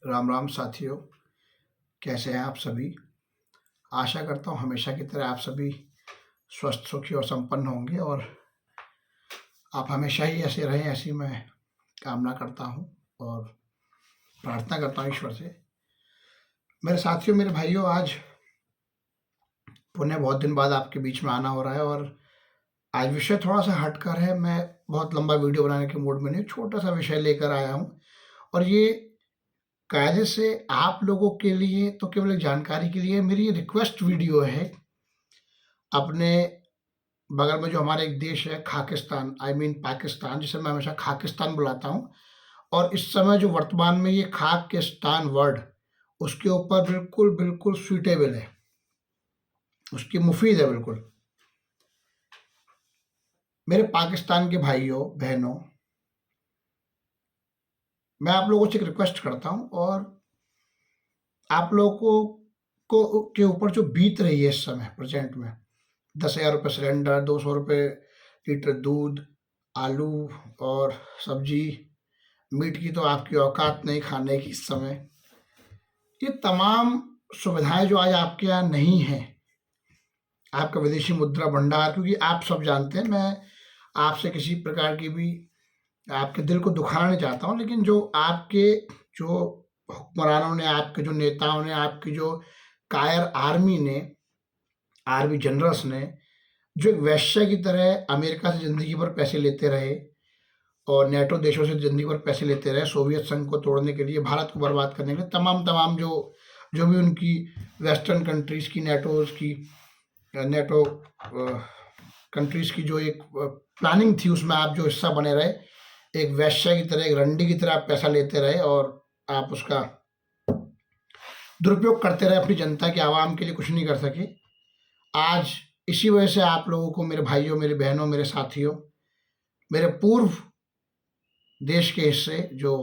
राम राम साथियों, कैसे हैं आप सभी? आशा करता हूँ हमेशा की तरह आप सभी स्वस्थ, सुखी और संपन्न होंगे और आप हमेशा ही ऐसे रहें, ऐसी मैं कामना करता हूँ और प्रार्थना करता हूँ ईश्वर से। मेरे साथियों, मेरे भाइयों, आज पुनः बहुत दिन बाद आपके बीच में आना हो रहा है और आज विषय थोड़ा-सा हटकर है। मैं बहुत लंबा वीडियो बनाने के मूड में नहीं, छोटा-सा विषय लेकर आया हूँ और ये कायदे से आप लोगों के लिए तो केवल एक जानकारी के लिए मेरी रिक्वेस्ट वीडियो है। अपने बगल में जो हमारा एक देश है खाकिस्तान, आई मीन पाकिस्तान, जिसे मैं हमेशा खाकिस्तान बुलाता हूँ और इस समय जो वर्तमान में ये खाकिस्तान वर्ड उसके ऊपर बिल्कुल सूटेबल है, उसकी मुफ़ीद है बिल्कुल। मेरे पाकिस्तान के भाइयों, बहनों, मैं आप लोगों से एक रिक्वेस्ट करता हूँ और आप लोगों को के ऊपर जो बीत रही है इस समय प्रेज़ेंट में, ₹10,000 सिलेंडर, ₹200 लीटर दूध, आलू और सब्ज़ी, मीट की तो आपकी औकात नहीं खाने की इस समय। ये तमाम सुविधाएँ जो आज आपके यहाँ नहीं हैं, आपका विदेशी मुद्रा भंडार, क्योंकि आप सब जानते हैं, मैं आपसे किसी प्रकार की भी आपके दिल को दुखाना नहीं चाहता हूँ, लेकिन जो आपके जो हुक्मरानों ने, आपके जो नेताओं ने, आपकी जो कायर आर्मी ने, आर्मी जनरल्स ने, जो एक वेश्या की तरह अमेरिका से ज़िंदगी भर पैसे लेते रहे और नेटो देशों से ज़िंदगी भर पैसे लेते रहे, सोवियत संघ को तोड़ने के लिए, भारत को बर्बाद करने के लिए, तमाम जो जो भी उनकी वेस्टर्न कंट्रीज़ की, नेटोज़ की नेटो कंट्रीज़ की जो एक प्लानिंग थी, उसमें आप जो हिस्सा बने रहे, एक वेश्या की तरह, एक रंडी की तरह आप पैसा लेते रहे और आप उसका दुरुपयोग करते रहे, अपनी जनता की, आवाम के लिए कुछ नहीं कर सके। आज इसी वजह से आप लोगों को, मेरे भाइयों, मेरी बहनों, मेरे साथियों, मेरे पूर्व देश के हिस्से जो,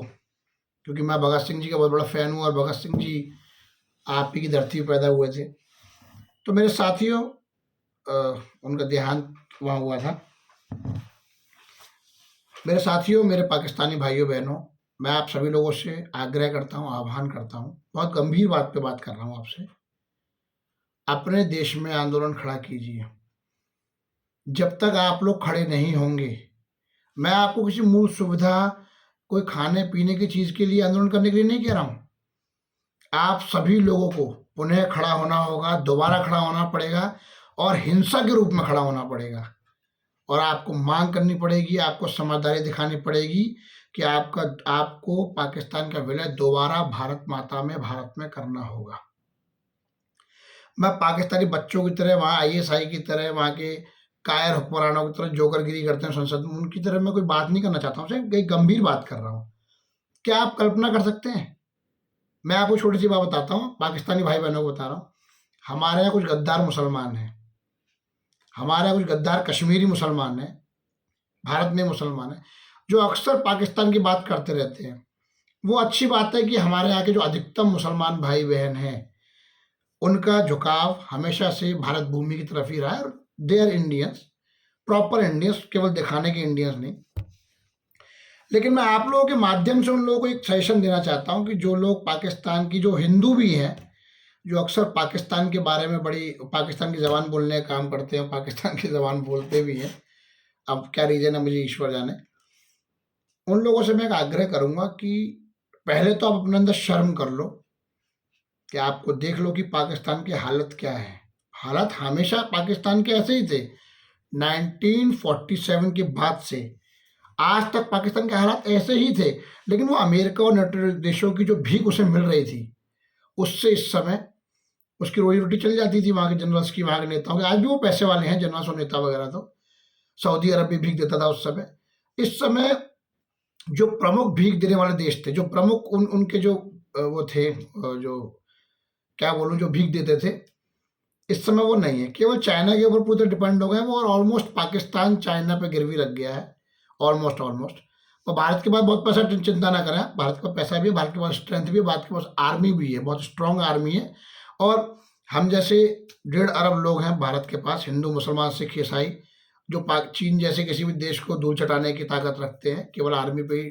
क्योंकि मैं भगत सिंह जी का बहुत बड़ा फ़ैन हूँ और भगत सिंह जी आप ही की धरती पे पैदा हुए थे। तो मेरे साथियों, उनका देहांत वहाँ हुआ था। मेरे साथियों, मेरे पाकिस्तानी भाइयों-बहनों, मैं आप सभी लोगों से आग्रह करता हूँ, आह्वान करता हूँ, बहुत गंभीर बात पे बात कर रहा हूँ आपसे। अपने देश में आंदोलन खड़ा कीजिए। जब तक आप लोग खड़े नहीं होंगे, मैं आपको किसी मूल सुविधा, कोई खाने-पीने की चीज़ के लिए आंदोलन करने के लिए नहीं कह रहा हूँ। आप सभी लोगों को पुनः खड़ा होना होगा, दोबारा खड़ा होना पड़ेगा और हिंसा के रूप में खड़ा होना पड़ेगा और आपको माँग करनी पड़ेगी, आपको समझदारी दिखानी पड़ेगी कि आपको पाकिस्तान का विलय दोबारा भारत माता में, भारत में करना होगा। मैं पाकिस्तानी बच्चों की तरह, वहाँ आईएसआई की तरह, वहाँ के कायर हुक्मरानों की तरह जोकरगिरी करते हैं संसद में, उनकी तरह मैं कोई बात नहीं करना चाहता हूँ, सिर्फ़ एक गंभीर बात कर रहा हूँ। क्या आप कल्पना कर सकते हैं? मैं आपको छोटी-सी बात बताता हूँ, पाकिस्तानी भाई-बहनों को बता रहा हूँ। हमारे यहाँ कुछ गद्दार मुसलमान हैं, हमारे यहाँ कुछ गद्दार कश्मीरी मुसलमान हैं, भारत में मुसलमान हैं, जो अक्सर पाकिस्तान की बात करते रहते हैं। वो अच्छी बात है कि हमारे यहाँ के जो अधिकतम मुसलमान भाई-बहन हैं, उनका झुकाव हमेशा से भारत भूमि की तरफ ही रहा है और they are Indians, proper Indians, केवल दिखाने के इंडियंस नहीं। लेकिन मैं आप लोगों के माध्यम से उन लोगों को एक सजेशन देना चाहता हूँ कि जो लोग पाकिस्तान की, जो हिंदू भी हैं, जो अक्सर पाकिस्तान के बारे में बड़ी पाकिस्तान की ज़बान बोलने का काम करते हैं, पाकिस्तान की ज़बान बोलते भी हैं, अब क्या रीज़न है मुझे ईश्वर जाने। उन लोगों से मैं एक आग्रह करूँगा कि पहले तो आप अपने अंदर शर्म कर लो कि आपको देख लो कि पाकिस्तान की हालत क्या है। हालात हमेशा पाकिस्तान के ऐसे ही थे। 1947 के बाद से आज तक पाकिस्तान के हालात ऐसे ही थे, लेकिन वो अमेरिका और नेटो देशों की जो भीख उसे मिल रही थी, उससे इस समय उसकी रोज़ी-रोटी चल जाती थी, वहाँ के जनरल्स की, वहाँ के नेताओं की। आज भी वो पैसे वाले हैं जनरल्स और नेता वगैरह तो। सऊदी अरब भी भीख देता था उस समय। इस समय जो प्रमुख भीख देने वाले देश थे, जो प्रमुख उनके जो वो थे, जो क्या बोलूँ, जो भीख देते थे, इस समय वो नहीं है। केवल चाइना के ऊपर पूरे डिपेंड हो गए हैं वो और ऑलमोस्ट पाकिस्तान चाइना पे गिरवी लग गया है। ऑलमोस्ट। और भारत के पास बहुत पैसा, चिंता ना करें आप, भारत के पास पैसा भी है, भारत के पास स्ट्रेंथ भी है, भारत के पास आर्मी भी है, बहुत स्ट्रॉन्ग आर्मी है और हम जैसे 1.5 अरब लोग हैं भारत के पास, हिंदू, मुसलमान, सिख, ईसाई, जो चीन जैसे किसी भी देश को धूल चटाने की ताकत रखते हैं। केवल आर्मी पे ही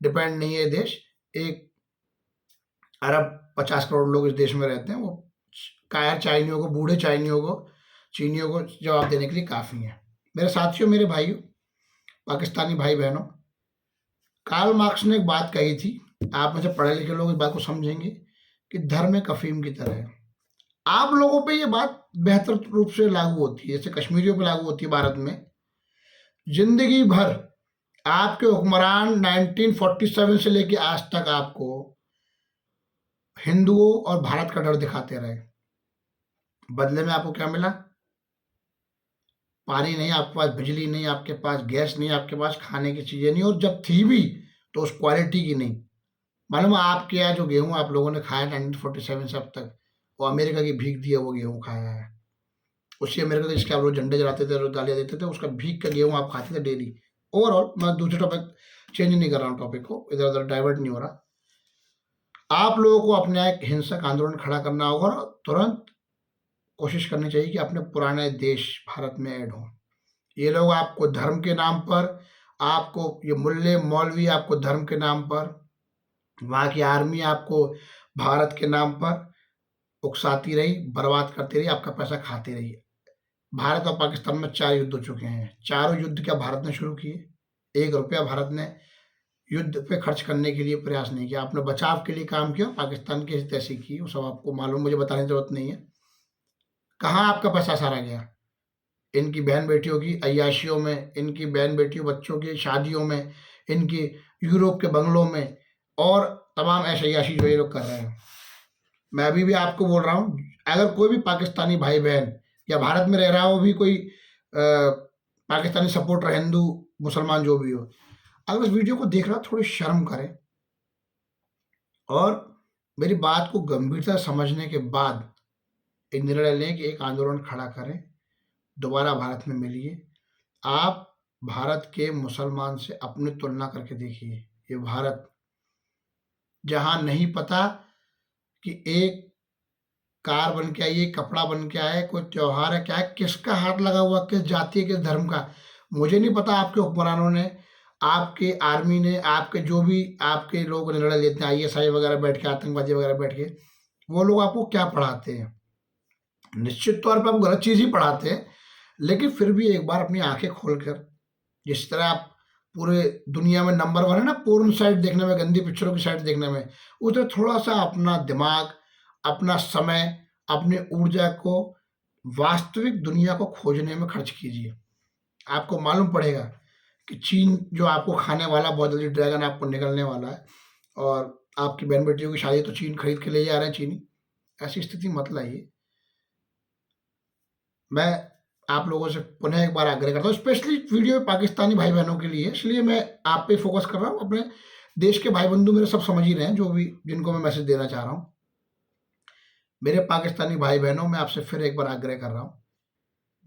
डिपेंड नहीं है देश। एक अरब 50 करोड़ लोग इस देश में रहते हैं, वो कायर चाइनियों को, बूढ़े चाइनियों को, चीनियों को जवाब देने के लिए काफ़ी हैं। मेरे साथियों, मेरे भाइयों, पाकिस्तानी भाई बहनों, कार्ल मार्क्स ने एक बात कही थी, आप में से पढ़े लिखे लोग इस बात को समझेंगे कि धर्म एक अफीम की तरह है। आप लोगों पे ये बात बेहतर रूप से लागू होती है, जैसे कश्मीरियों पे लागू होती है भारत में। जिंदगी भर आपके हुक्मरान 1947 से लेके आज तक आपको हिंदुओं और भारत का डर दिखाते रहे। बदले में आपको क्या मिला? पानी नहीं, आपके पास बिजली नहीं, आपके पास गैस नहीं, आपके पास खाने की चीजें नहीं, और जब थी भी तो उस क्वालिटी की नहीं। मालूम है आपके यहाँ जो गेहूं आप लोगों ने खाया 1947 से अब तक, वो अमेरिका की भीख दिया वो गेहूं खाया है। उसी अमेरिका के जिसके आप लोग झंडे जलाते थे, रोज गालियां देते थे, उसका भीख का गेहूं आप खाते थे डेली। ओवरऑल मैं दूसरे टॉपिक चेंज नहीं कर रहा हूँ, टॉपिक को इधर उधर डाइवर्ट नहीं हो रहा। आप लोगों को अपना एक हिंसक आंदोलन खड़ा करना होगा और तुरंत कोशिश करनी चाहिए कि अपने पुराने देश भारत में ऐड हो। ये लोग आपको धर्म के नाम पर, आपको ये मुल्ले मौलवी आपको धर्म के नाम पर, वहाँ की आर्मी आपको भारत के नाम पर उकसाती रही, बर्बाद करती रही, आपका पैसा खाती रही। भारत और पाकिस्तान में 4 युद्ध हो चुके हैं। चारों युद्ध क्या भारत ने शुरू किए? 1 रुपया भारत ने युद्ध पे खर्च करने के लिए प्रयास नहीं किया। आपने बचाव के लिए काम किया, पाकिस्तान की तैसी की, वो सब आपको मालूम, मुझे बताने की ज़रूरत नहीं है। कहाँ आपका पैसा सारा गया? इनकी बहन बेटियों की अय्याशियों में, इनकी बहन बेटियों बच्चों की शादियों में, इनकी यूरोप के बंगलों में और तमाम ऐश अय्याशी जो ये लोग कर रहे हैं। मैं अभी भी आपको बोल रहा हूँ, अगर कोई भी पाकिस्तानी भाई बहन या भारत में रह रहा हो भी कोई पाकिस्तानी सपोर्टर, हिंदू मुसलमान जो भी हो, अगर इस वीडियो को देख रहा थोड़ी शर्म करें और मेरी बात को गंभीरता से समझने के बाद एक निर्णय लें कि एक आंदोलन खड़ा करें, दोबारा भारत में मिलिए। आप भारत के मुसलमान से अपनी तुलना करके देखिए। ये भारत जहाँ नहीं पता कि एक कार बन के आई है, कपड़ा बन के आया है, कोई त्योहार है, क्या है, किसका हाथ लगा हुआ, किस जाति है, किस धर्म का, मुझे नहीं पता। आपके हुक्मरानों ने, आपके आर्मी ने, आपके जो भी आपके लोग निर्णय लेते हैं, आईएसआई वगैरह बैठ के, आतंकवादी वगैरह बैठ के, वो लोग आपको क्या पढ़ाते हैं? निश्चित तौर पर आपको गलत चीज़ ही पढ़ाते हैं, लेकिन फिर भी एक बार अपनी आंखें खोलकर, जिस तरह आप पूरे दुनिया में नंबर 1 है ना पोर्न साइट देखने में, गंदी पिक्चरों की साइट देखने में, उस तरह थोड़ा-सा अपना दिमाग, अपना समय, अपनी ऊर्जा को वास्तविक दुनिया को खोजने में खर्च कीजिए। आपको मालूम पड़ेगा कि चीन जो आपको खाने वाला, बहुत जल्दी ड्रैगन आपको निगलने वाला है, और आपकी बहन-बेटियों की शादी तो चीन खरीद के ले जा रहे हैं चीनी। ऐसी स्थिति मत लाइए। मैं आप लोगों से पुनः एक बार आग्रह करता हूँ, स्पेशली वीडियो पाकिस्तानी भाई बहनों के लिए, इसलिए मैं आप पे फोकस कर रहा हूँ। अपने देश के भाई बंधु मेरे सब समझ ही रहे हैं, जो भी जिनको मैं मैसेज देना चाह रहा हूँ। मेरे पाकिस्तानी भाई बहनों, मैं आपसे फिर एक बार आग्रह कर रहा हूँ,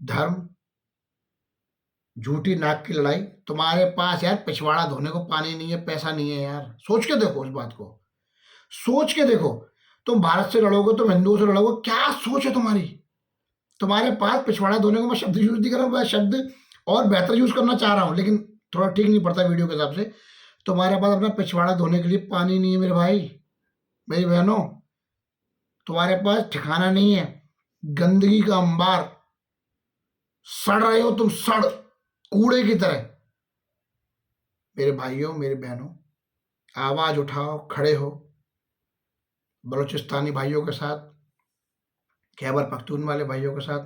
धर्म, झूठी नाक की लड़ाई, तुम्हारे पास यार पिछवाड़ा धोने को पानी नहीं है, पैसा नहीं है यार, सोच के देखो इस बात को, सोच के देखो। तुम भारत से लड़ोगे, तुम हिंदुओं से लड़ोगे, क्या सोच है तुम्हारी? तुम्हारे पास पिछवाड़ा धोने को, मैं शब्द यूज नहीं कर रहा हूँ, मैं शब्द और बेहतर यूज करना चाह रहा हूँ, लेकिन थोड़ा ठीक नहीं पड़ता वीडियो के हिसाब से। तुम्हारे पास अपना पिछवाड़ा धोने के लिए पानी नहीं है मेरे भाई, मेरी बहनों, तुम्हारे पास ठिकाना नहीं है, गंदगी का अंबार, सड़ रहे हो तुम, सड़ कूड़े की तरह। मेरे भाइयों, मेरी बहनों, आवाज उठाओ, खड़े हो, बलूचिस्तानी भाइयों के साथ, खैबर पख्तूनख्वा वाले भाइयों के साथ,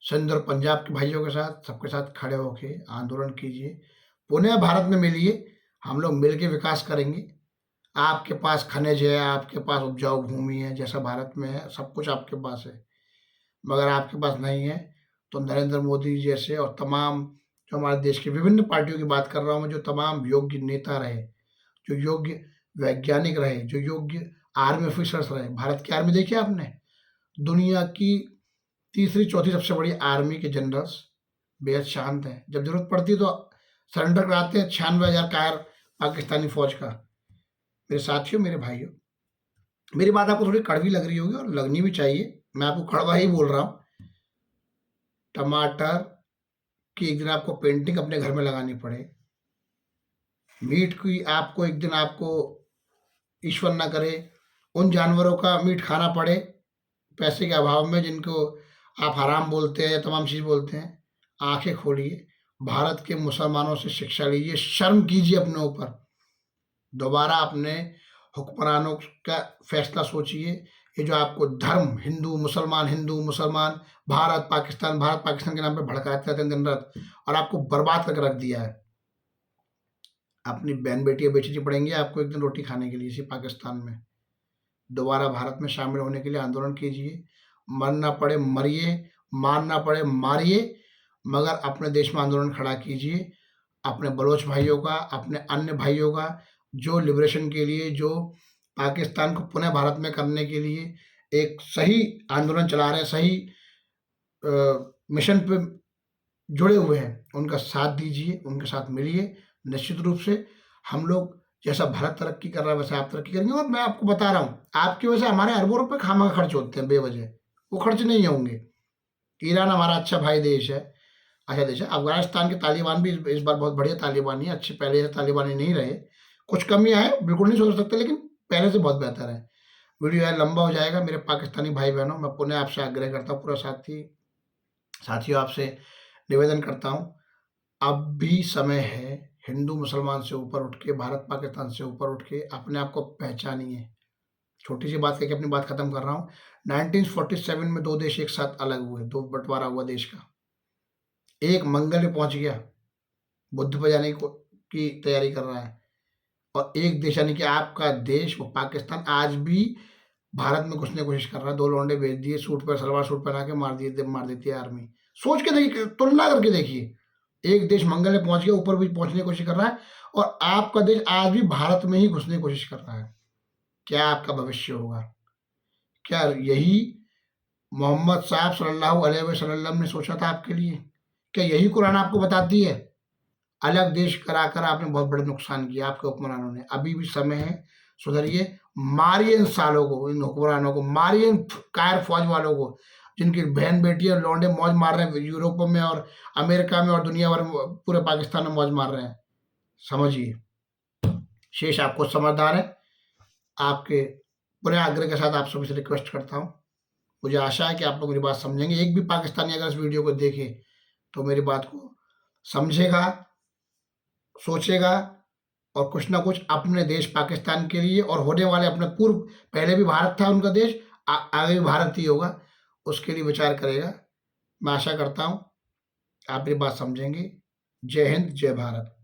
सिंध और पंजाब के भाइयों के साथ, सबके साथ खड़े होके आंदोलन कीजिए, पुनः भारत में मिलिए, हम लोग मिलके विकास करेंगे। आपके पास खनिज है, आपके पास उपजाऊ भूमि है, जैसा भारत में है, सब कुछ आपके पास है, मगर आपके पास नहीं है। तो नरेंद्र मोदी जैसे और तमाम जो हमारे देश की विभिन्न पार्टियों की बात कर रहा हूँ मैं, जो तमाम योग्य नेता रहे, जो योग्य वैज्ञानिक रहे, जो योग्य आर्मी ऑफिसर्स रहे। भारत की आर्मी देखी आपने? दुनिया की तीसरी चौथी सबसे बड़ी आर्मी के जनरल्स बेहद शांत हैं, जब जरूरत पड़ती है तो सरेंडर कराते हैं 96,000 कायर पाकिस्तानी फौज का। मेरे साथियों, मेरे भाइयों, मेरी बात आपको थोड़ी कड़वी लग रही होगी और लगनी भी चाहिए, मैं आपको कड़वा ही बोल रहा हूँ। टमाटर की एक दिन आपको पेंटिंग अपने घर में लगानी पड़े, मीट की आपको एक दिन आपको ईश्वर ना करे उन जानवरों का मीट खाना पड़े पैसे के अभाव में, जिनको आप हराम बोलते हैं, तमाम चीज़ बोलते हैं। आँखें खोलिए, भारत के मुसलमानों से शिक्षा लीजिए, शर्म कीजिए अपने ऊपर। दोबारा अपने हुक्मरानों का फैसला सोचिए। ये जो आपको धर्म हिंदू मुसलमान, भारत पाकिस्तान के नाम पे भड़काते रहते हैं दिन रात, और आपको बर्बाद करके रख दिया है। अपनी बहन बेटियां बेचनी पड़ेंगी आपको एक दिन रोटी खाने के लिए इसी पाकिस्तान में। दोबारा भारत में शामिल होने के लिए आंदोलन कीजिए, मरना पड़े मरिए, मारना पड़े मारिए, मगर अपने देश में आंदोलन खड़ा कीजिए। अपने बलोच भाइयों का, अपने अन्य भाइयों का, जो लिबरेशन के लिए, जो पाकिस्तान को पुनः भारत में करने के लिए एक सही आंदोलन चला रहे हैं, सही मिशन पे जुड़े हुए हैं, उनका साथ दीजिए, उनके साथ मिलिए। निश्चित रूप से हम लोग, जैसा भारत तरक्की कर रहा है वैसे आप तरक्की करेंगे। और मैं आपको बता रहा हूँ, आपकी वजह से हमारे अरबों रुपए खामखा खर्च होते हैं बेवजह, वो खर्च नहीं होंगे। ईरान हमारा अच्छा भाई देश है, अच्छा देश है। अफ़गानिस्तान के तालिबान भी इस बार बहुत बढ़िया तालिबानी है, अच्छे पहले से तालिबानी नहीं रहे। कुछ कमियाँ हैं, बिल्कुल नहीं सोच सकते, लेकिन पहले से बहुत बेहतर है। वीडियो यार लंबा हो जाएगा। मेरे पाकिस्तानी भाई-बहनों, मैं पुनः आपसे आग्रह करता हूँ, पूरा साथियों आपसे निवेदन करता हूँ, अब भी समय है। हिंदू मुसलमान से ऊपर उठ के, भारत पाकिस्तान से ऊपर उठ के अपने आप को पहचानिए। छोटी सी बात कह के अपनी बात खत्म कर रहा हूँ। 1947 में 2 देश एक साथ अलग हुए, 2 बँटवारा हुआ देश का। एक मंगल पे पहुँच गया, बुध पे जाने की तैयारी कर रहा है, और एक देश यानी कि आपका देश, वो पाकिस्तान, आज भी भारत में घुसने की कोशिश कर रहा है। 2 लौंडे भेज दिए, सूट पे सलवार सूट पहना के मार देती है आर्मी। सोच के देखिए, तुलना करके देखिए। एक देश मंगल पे पहुँच गया, ऊपर भी पहुँचने की कोशिश कर रहा है, और आपका देश आज भी भारत में ही घुसने की कोशिश कर रहा है। क्या आपका भविष्य होगा? क्या यही मोहम्मद साहब सल्लल्लाहु अलैहि वसल्लम ने सोचा था आपके लिए? क्या यही कुरान आपको बताती है? अलग देश कराकर आपने बहुत बड़े नुकसान किया, आपके हुक्मरानों ने। अभी भी समय है, सुधरिए। मारिए इन सालों को, इन हुक्मरानों को मारिए, इन कायर फौज वालों को, जिनकी बहन बेटियां लौंडे मौज मार रहे हैं यूरोप में और अमेरिका में और दुनिया भर में, पूरे पाकिस्तान में मौज मार रहे हैं। समझिए, शेष आपको समझदार है। आपके पूरे आग्रह के साथ आप सभी से रिक्वेस्ट करता हूँ, मुझे आशा है कि आप लोग मेरी बात समझेंगे। एक भी पाकिस्तानी अगर इस वीडियो को देखे तो मेरी बात को समझेगा, सोचेगा, और कुछ ना कुछ अपने देश पाकिस्तान के लिए, और होने वाले अपने पूर्व, पहले भी भारत था उनका देश, आगे भी भारत ही होगा, उसके लिए विचार करेगा। मैं आशा करता हूँ आप मेरी बात समझेंगे। जय हिंद, जय भारत।